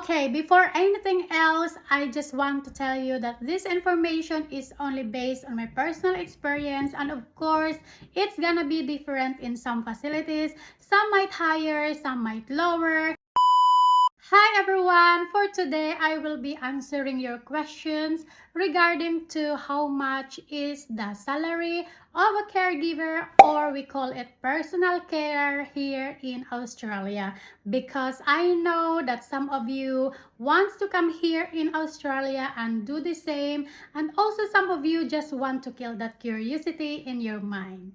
Okay, before anything else, I just want to tell you that this information is only based on my personal experience, and of course, it's gonna be different in some facilities. Some might higher, some might lower. Hi everyone! For today, I will be answering your questions regarding to how much is the salary of a caregiver, or we call it personal care here in Australia, because I know that some of you wants to come here in Australia and do the same, and also some of you just want to kill that curiosity in your mind.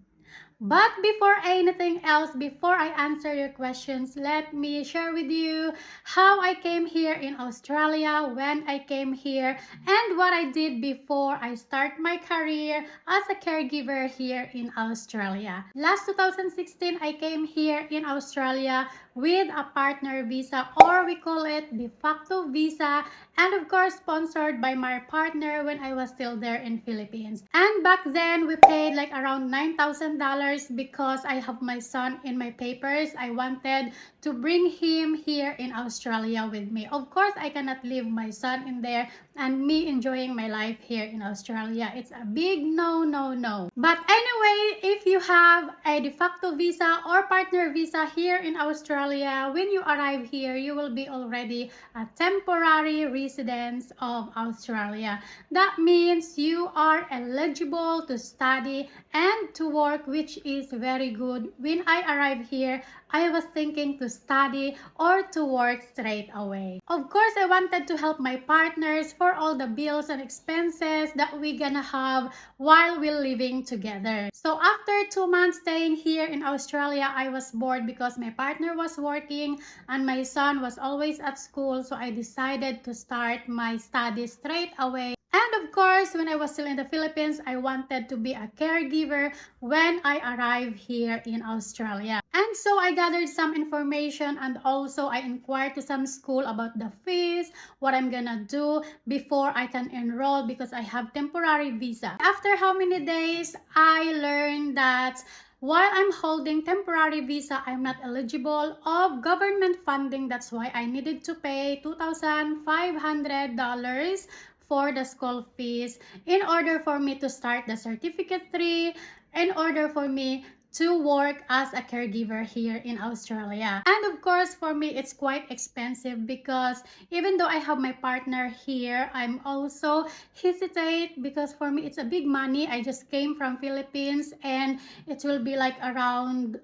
But before anything else, before I answer your questions, let me share with you how I came here in Australia, when I came here, and what I did before I start my career as a caregiver here in Australia. Last 2016, I came here in Australia with a partner visa, or we call it de facto visa, and of course sponsored by my partner when I was still there in Philippines. And back then we paid like around $9,000 because I have my son in my papers. I wanted to bring him here in Australia with me. Of course, I cannot leave my son in there and me enjoying my life here in Australia. It's a big no, no, no. But anyway, if you have a de facto visa or partner visa here in Australia, when you arrive here, you will be already a temporary resident of Australia. That means you are eligible to study and to work, which is very good. When I arrived here, I was thinking to study or to work straight away. Of course, I wanted to help my partners for all the bills and expenses that we're gonna have while we're living together. So after 2 months staying here in Australia, I was bored because my partner was working and my son was always at school. So I decided to start my studies straight away. And of course, when I was still in the Philippines, I wanted to be a caregiver when I arrived here in Australia. And so I gathered some information, and also I inquired to some school about the fees, what I'm gonna do before I can enroll because I have temporary visa. After how many days, I learned that while I'm holding temporary visa, I'm not eligible of government funding. That's why I needed to pay $2,500 for the school fees in order for me to start the certificate 3, in order for me to work as a caregiver here in Australia. And of course, for me, it's quite expensive because even though I have my partner here, I'm also hesitate because for me, it's a big money. I just came from Philippines and it will be like around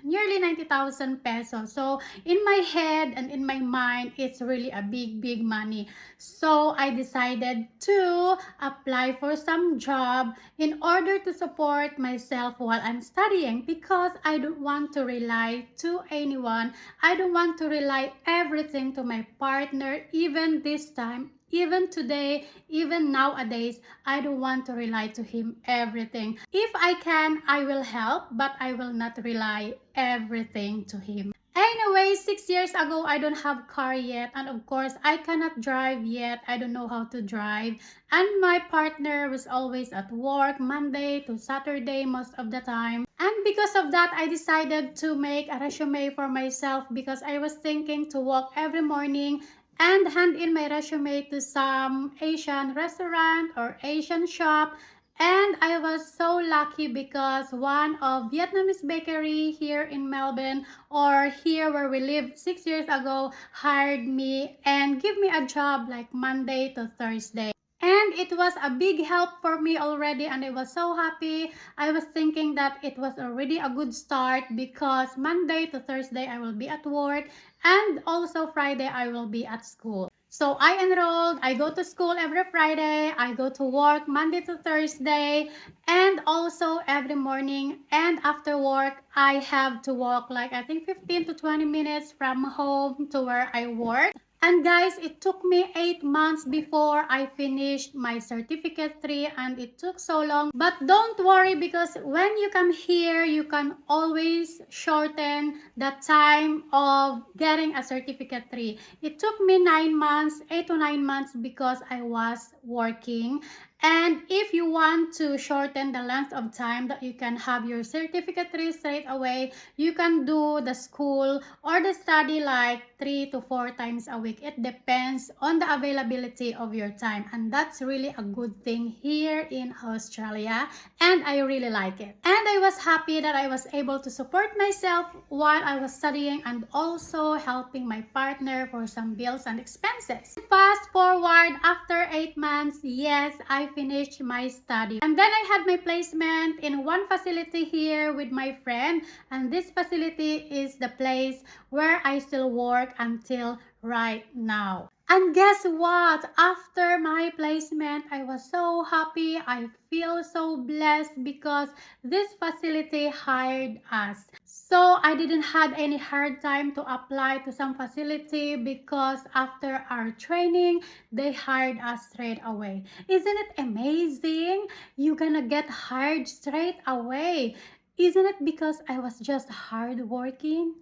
nearly 90,000 pesos. So in my head and in my mind, it's really a big money. So I decided to apply for some job in order to support myself while I'm studying, because I don't want to rely to anyone. I don't want to rely everything to my partner, even this time, even today, even nowadays. I don't want to rely to him everything. If I can, I will help, but I will not rely everything to him. Anyway, 6 years ago, I don't have car yet, and of course, I cannot drive yet. I don't know how to drive, and my partner was always at work Monday to Saturday most of the time. And because of that, I decided to make a resume for myself because I was thinking to walk every morning and hand in my resume to some Asian restaurant or Asian shop. And I was so lucky because one of Vietnamese bakery here in Melbourne, or here where we lived 6 years ago, hired me and give me a job like Monday to Thursday. And it was a big help for me already, and I was so happy. I was thinking that it was already a good start because Monday to Thursday I will be at work, and also Friday I will be at school. So I enrolled, I go to school every Friday, I go to work Monday to Thursday, and also every morning and after work, I have to walk like I think 15 to 20 minutes from home to where I work. And guys, it took me 8 months before I finished my certificate 3, and it took so long. But don't worry, because when you come here, you can always shorten the time of getting a certificate 3. It took me 9 months, 8 to 9 months, because I was working. And if you want to shorten the length of time that you can have your certificate straight away, you can do the school or the study like 3 to 4 times a week. It depends on the availability of your time, and that's really a good thing here in Australia, and I really like it. And I was happy that I was able to support myself while I was studying and also helping my partner for some bills and expenses. Fast forward, after 8 months, yes, I finished my study. And then I had my placement in one facility here with my friend, and this facility is the place where I still work until right now. And guess what? After my placement, I was so happy. I feel so blessed because this facility hired us. So I didn't have any hard time to apply to some facility because after our training, they hired us straight away. Isn't it amazing? You're gonna get hired straight away. Isn't it because I was just hardworking?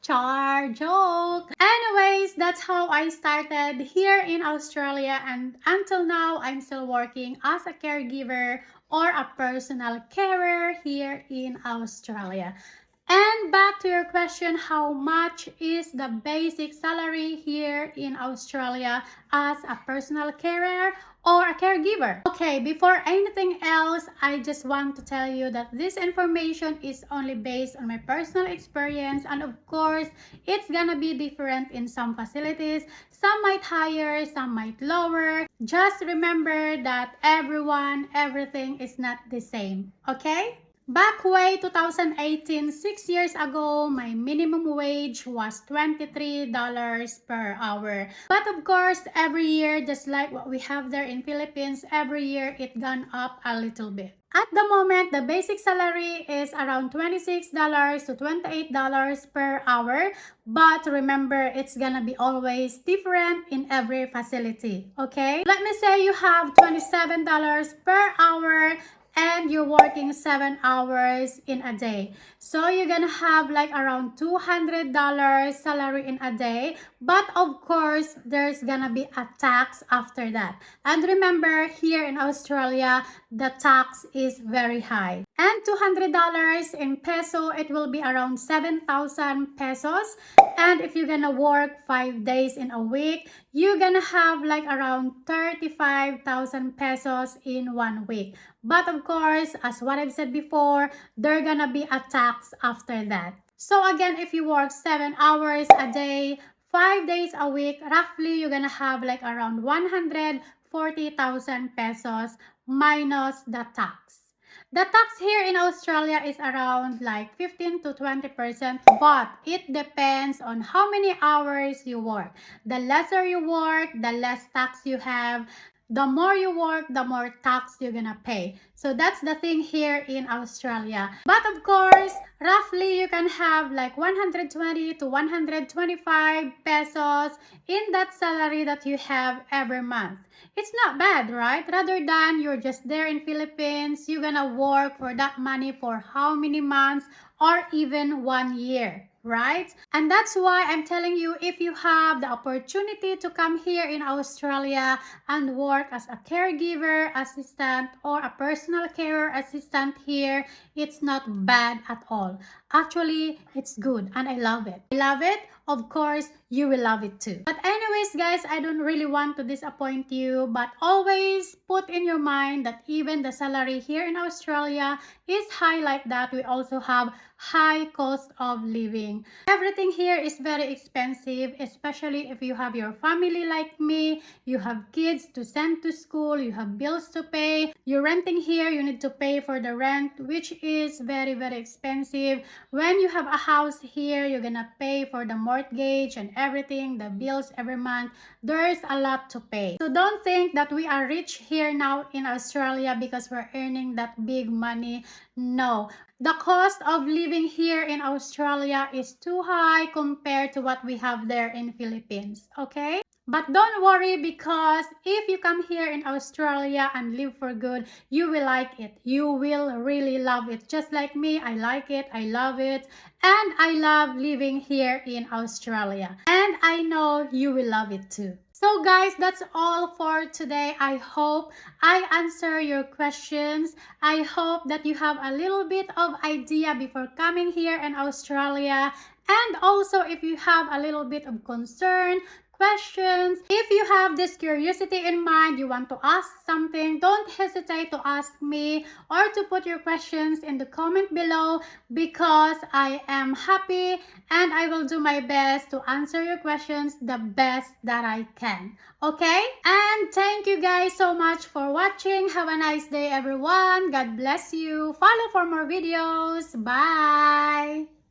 Char joke. Anyways, that's how I started here in Australia, and until now I'm still working as a caregiver or a personal carer here in Australia. And back to your question, how much is the basic salary here in Australia as a personal carer or a caregiver? Okay, before anything else, I just want to tell you that this information is only based on my personal experience, and of course, it's gonna be different in some facilities. Some might higher, some might lower. Just remember that everything is not the same, okay? Back way 2018, 6 years ago, my minimum wage was $23 per hour. But of course, every year, just like what we have there in Philippines, every year it gone up a little bit. At the moment, the basic salary is around $26 to $28 per hour. But remember, it's gonna be always different in every facility, okay? Let me say you have $27 per hour and you're working 7 hours in a day. So you're gonna have like around $200 salary in a day. But of course, there's gonna be a tax after that. And remember, here in Australia, the tax is very high. And $200 in peso, it will be around 7,000 pesos. And if you're gonna work 5 days in a week, you're gonna have like around 35,000 pesos in 1 week. But of course, as what I've said before, there's gonna be a tax after that. So again, if you work 7 hours a day, 5 days a week, roughly you're gonna have like around 140,000 pesos minus the tax. The tax here in Australia is around like 15 to 20%, but it depends on how many hours you work. The lesser you work, the less tax you have. The more you work, the more tax you're gonna pay. So that's the thing here in Australia. But of course, roughly you can have like 120 to 125 pesos in that salary that you have every month. It's not bad, right? Rather than you're just there in Philippines, you're gonna work for that money for how many months or even 1 year, right? And that's why I'm telling you, if you have the opportunity to come here in Australia and work as a caregiver assistant or a personal carer assistant here, it's not bad at all. Actually, it's good and I love it. I love it. Of course, you will love it too. But anyways, guys, I don't really want to disappoint you, but always put in your mind that even the salary here in Australia is high like that. We also have high cost of living. Everything here is very expensive, especially if you have your family like me, you have kids to send to school, you have bills to pay, you're renting here, you need to pay for the rent, which is very expensive. When you have a house here, you're gonna pay for the mortgage and everything, the bills every month. There's a lot to pay. So don't think that we are rich here now in Australia because we're earning that big money. No. The cost of living here in Australia is too high compared to what we have there in Philippines, okay? But don't worry, because if you come here in Australia and live for good, you will like it. You will really love it. Just like me, I like it, I love it, and I love living here in Australia. And I know you will love it too. So guys, that's all for today. I hope I answer your questions. I hope that you have a little bit of idea before coming here in Australia. And also if you have a little bit of concern, questions, if you have this curiosity in mind, you want to ask something, don't hesitate to ask me or to put your questions in the comment below, because I am happy and I will do my best to answer your questions the best that I can. Okay? And thank you guys so much for watching. Have a nice day everyone. God bless you. Follow for more videos. Bye!